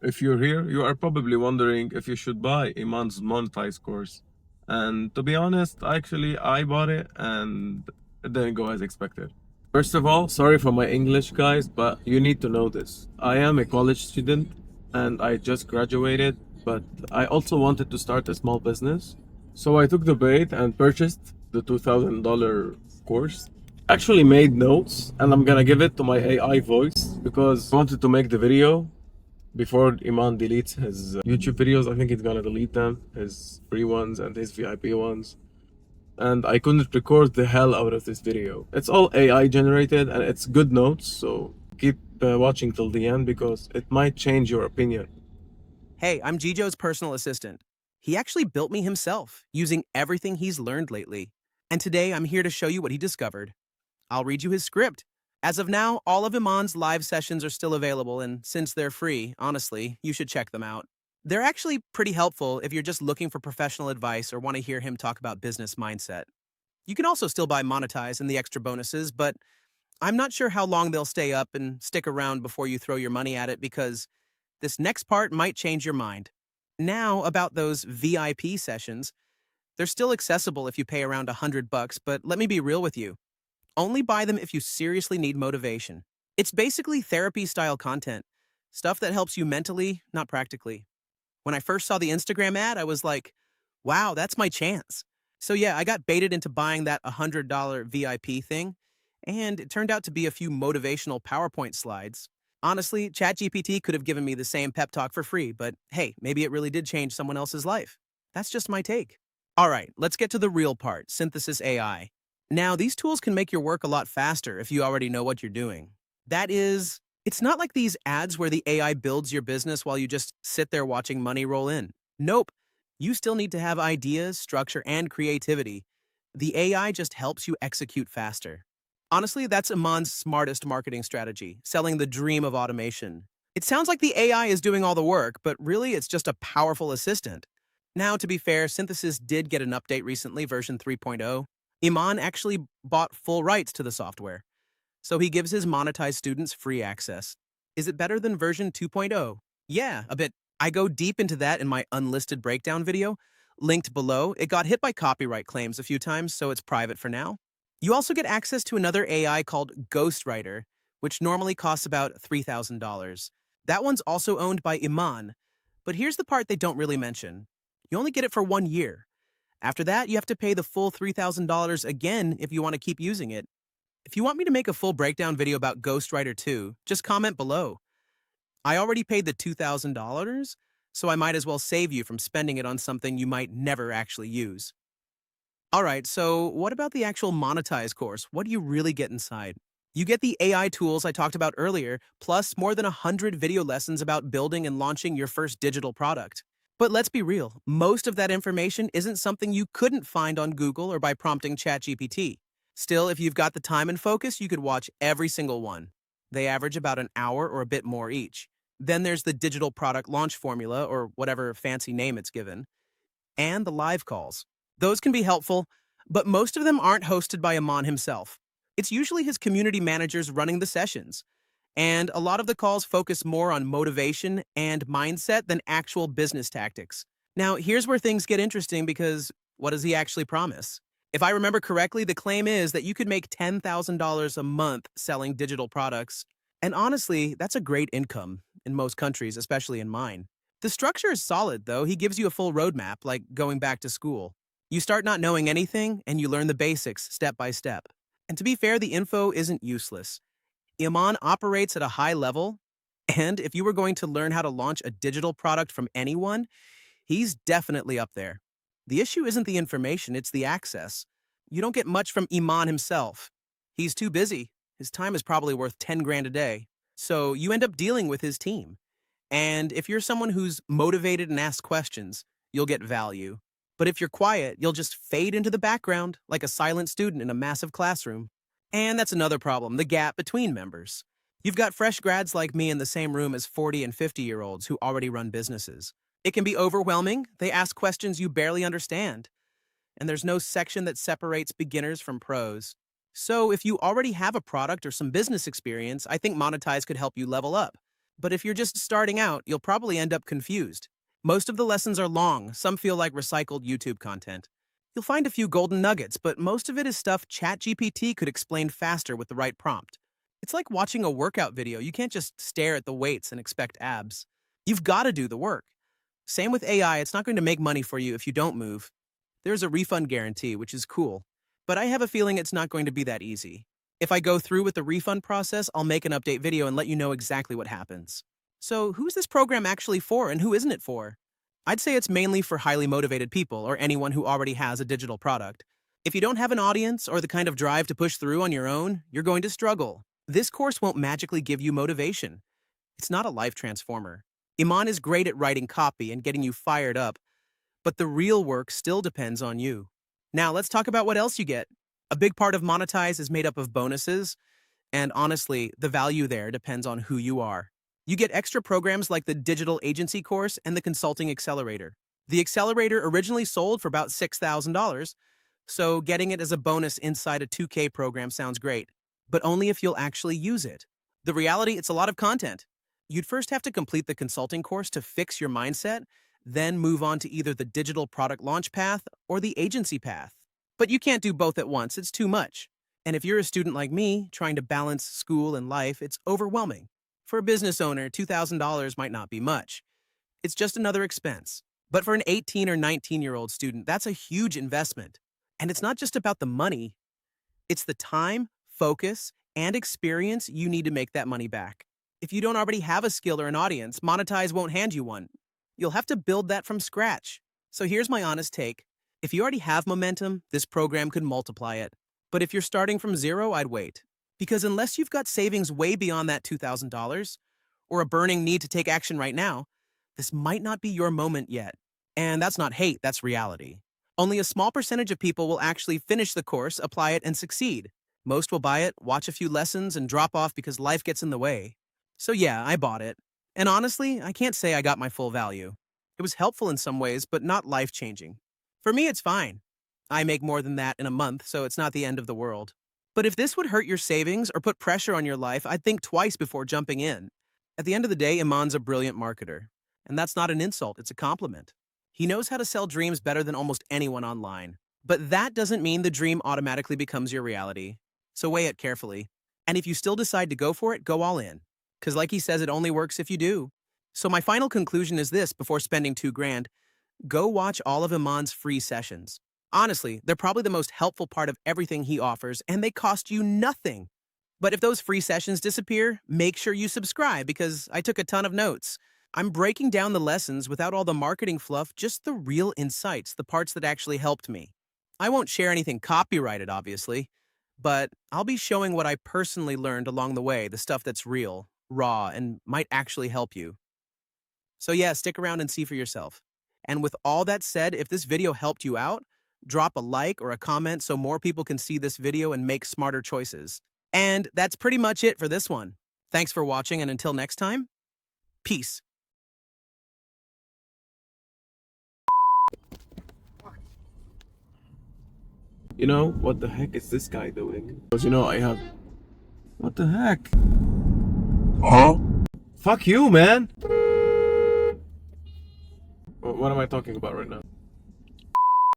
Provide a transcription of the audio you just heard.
If you're here, you are probably wondering if you should buy Iman's Monetize course. And to be honest, actually, I bought it and it didn't go as expected. First of all, sorry for my English, guys, but you need to know this. I am a college student and I just graduated, but I also wanted to start a small business. So I took the bait and purchased the $2,000 course. Actually made notes and I'm gonna give it to my AI voice because I wanted to make the video before Iman deletes his YouTube videos. I think he's gonna delete them, his free ones and his VIP ones. And I couldn't record the hell out of this video. It's all AI generated and it's good notes, so keep watching till the end because it might change your opinion. Hey, I'm Gijo's personal assistant. He actually built me himself, using everything he's learned lately. And today I'm here to show you what he discovered. I'll read you his script. As of now, all of Iman's live sessions are still available, and since they're free, honestly, you should check them out. They're actually pretty helpful if you're just looking for professional advice or want to hear him talk about business mindset. You can also still buy Monetize and the extra bonuses, but I'm not sure how long they'll stay up and stick around before you throw your money at it because this next part might change your mind. Now, about those VIP sessions, they're still accessible if you pay around $100, but let me be real with you. Only buy them if you seriously need motivation. It's basically therapy-style content, stuff that helps you mentally, not practically. When I first saw the Instagram ad, I was like, wow, that's my chance. So yeah, I got baited into buying that $100 VIP thing, and it turned out to be a few motivational PowerPoint slides. Honestly, ChatGPT could have given me the same pep talk for free, but hey, maybe it really did change someone else's life. That's just my take. All right, let's get to the real part, Synthesis AI. Now, these tools can make your work a lot faster if you already know what you're doing. That is, it's not like these ads where the AI builds your business while you just sit there watching money roll in. Nope. You still need to have ideas, structure, and creativity. The AI just helps you execute faster. Honestly, that's Iman's smartest marketing strategy, selling the dream of automation. It sounds like the AI is doing all the work, but really it's just a powerful assistant. Now, to be fair, Synthesis did get an update recently, version 3.0. Iman actually bought full rights to the software, so he gives his monetized students free access. Is it better than version 2.0? Yeah, a bit. I go deep into that in my unlisted breakdown video, linked below. It got hit by copyright claims a few times, so it's private for now. You also get access to another AI called Ghostwriter, which normally costs about $3,000. That one's also owned by Iman, but here's the part they don't really mention. You only get it for 1 year. After that, you have to pay the full $3,000 again if you want to keep using it. If you want me to make a full breakdown video about Ghostwriter 2, just comment below. I already paid the $2,000, so I might as well save you from spending it on something you might never actually use. All right, so what about the actual Monetize course? What do you really get inside? You get the AI tools I talked about earlier, plus more than 100 video lessons about building and launching your first digital product. But let's be real, most of that information isn't something you couldn't find on Google or by prompting ChatGPT. Still, if you've got the time and focus, you could watch every single one. They average about an hour or a bit more each. Then there's the digital product launch formula, or whatever fancy name it's given, and the live calls. Those can be helpful, but most of them aren't hosted by Iman himself. It's usually his community managers running the sessions, and a lot of the calls focus more on motivation and mindset than actual business tactics. Now, here's where things get interesting because what does he actually promise? If I remember correctly, the claim is that you could make $10,000 a month selling digital products. And honestly, that's a great income in most countries, especially in mine. The structure is solid, though. He gives you a full roadmap, like going back to school. You start not knowing anything, and you learn the basics step by step. And to be fair, the info isn't useless. Iman operates at a high level, and if you were going to learn how to launch a digital product from anyone, he's definitely up there. The issue isn't the information, it's the access. You don't get much from Iman himself. He's too busy. His time is probably worth 10 grand a day. So you end up dealing with his team. And if you're someone who's motivated and asks questions, you'll get value. But if you're quiet, you'll just fade into the background like a silent student in a massive classroom. And that's another problem, the gap between members. You've got fresh grads like me in the same room as 40 and 50-year-olds who already run businesses. It can be overwhelming. They ask questions you barely understand. And there's no section that separates beginners from pros. So if you already have a product or some business experience, I think Monetize could help you level up. But if you're just starting out, you'll probably end up confused. Most of the lessons are long, some feel like recycled YouTube content. You'll find a few golden nuggets, but most of it is stuff ChatGPT could explain faster with the right prompt. It's like watching a workout video. You can't just stare at the weights and expect abs. You've got to do the work. Same with AI, it's not going to make money for you if you don't move. There's a refund guarantee, which is cool, but I have a feeling it's not going to be that easy. If I go through with the refund process, I'll make an update video and let you know exactly what happens. So, who's this program actually for and who isn't it for? I'd say it's mainly for highly motivated people or anyone who already has a digital product. If you don't have an audience or the kind of drive to push through on your own, you're going to struggle. This course won't magically give you motivation. It's not a life transformer. Iman is great at writing copy and getting you fired up, but the real work still depends on you. Now, let's talk about what else you get. A big part of Monetize is made up of bonuses, and honestly, the value there depends on who you are. You get extra programs like the Digital Agency course and the Consulting Accelerator. The Accelerator originally sold for about $6,000, so getting it as a bonus inside a 2K program sounds great, but only if you'll actually use it. The reality, it's a lot of content. You'd first have to complete the consulting course to fix your mindset, then move on to either the digital product launch path or the agency path. But you can't do both at once, it's too much. And if you're a student like me, trying to balance school and life, it's overwhelming. For a business owner, $2,000 might not be much. It's just another expense. But for an 18 or 19-year-old student, that's a huge investment. And it's not just about the money. It's the time, focus, and experience you need to make that money back. If you don't already have a skill or an audience, Monetize won't hand you one. You'll have to build that from scratch. So here's my honest take. If you already have momentum, this program could multiply it. But if you're starting from zero, I'd wait. Because unless you've got savings way beyond that $2,000, or a burning need to take action right now, this might not be your moment yet. And that's not hate, that's reality. Only a small percentage of people will actually finish the course, apply it, and succeed. Most will buy it, watch a few lessons, and drop off because life gets in the way. So yeah, I bought it. And honestly, I can't say I got my full value. It was helpful in some ways, but not life-changing. For me, it's fine. I make more than that in a month, so it's not the end of the world. But if this would hurt your savings or put pressure on your life, I'd think twice before jumping in. At the end of the day, Iman's a brilliant marketer. And that's not an insult, it's a compliment. He knows how to sell dreams better than almost anyone online. But that doesn't mean the dream automatically becomes your reality. So weigh it carefully. And if you still decide to go for it, go all in. Because like he says, it only works if you do. So my final conclusion is this before spending $2,000. Go watch all of Iman's free sessions. Honestly, they're probably the most helpful part of everything he offers, and they cost you nothing. But if those free sessions disappear, make sure you subscribe because I took a ton of notes. I'm breaking down the lessons without all the marketing fluff, just the real insights, the parts that actually helped me. I won't share anything copyrighted, obviously, but I'll be showing what I personally learned along the way, the stuff that's real, raw, and might actually help you. So yeah, stick around and see for yourself. And with all that said, if this video helped you out, drop a like or a comment so more people can see this video and make smarter choices. And that's pretty much it for this one. Thanks for watching, and until next time, peace. You know, what the heck is this guy doing? Because you know, I have... What the heck? Huh? Fuck you, man! What am I talking about right now?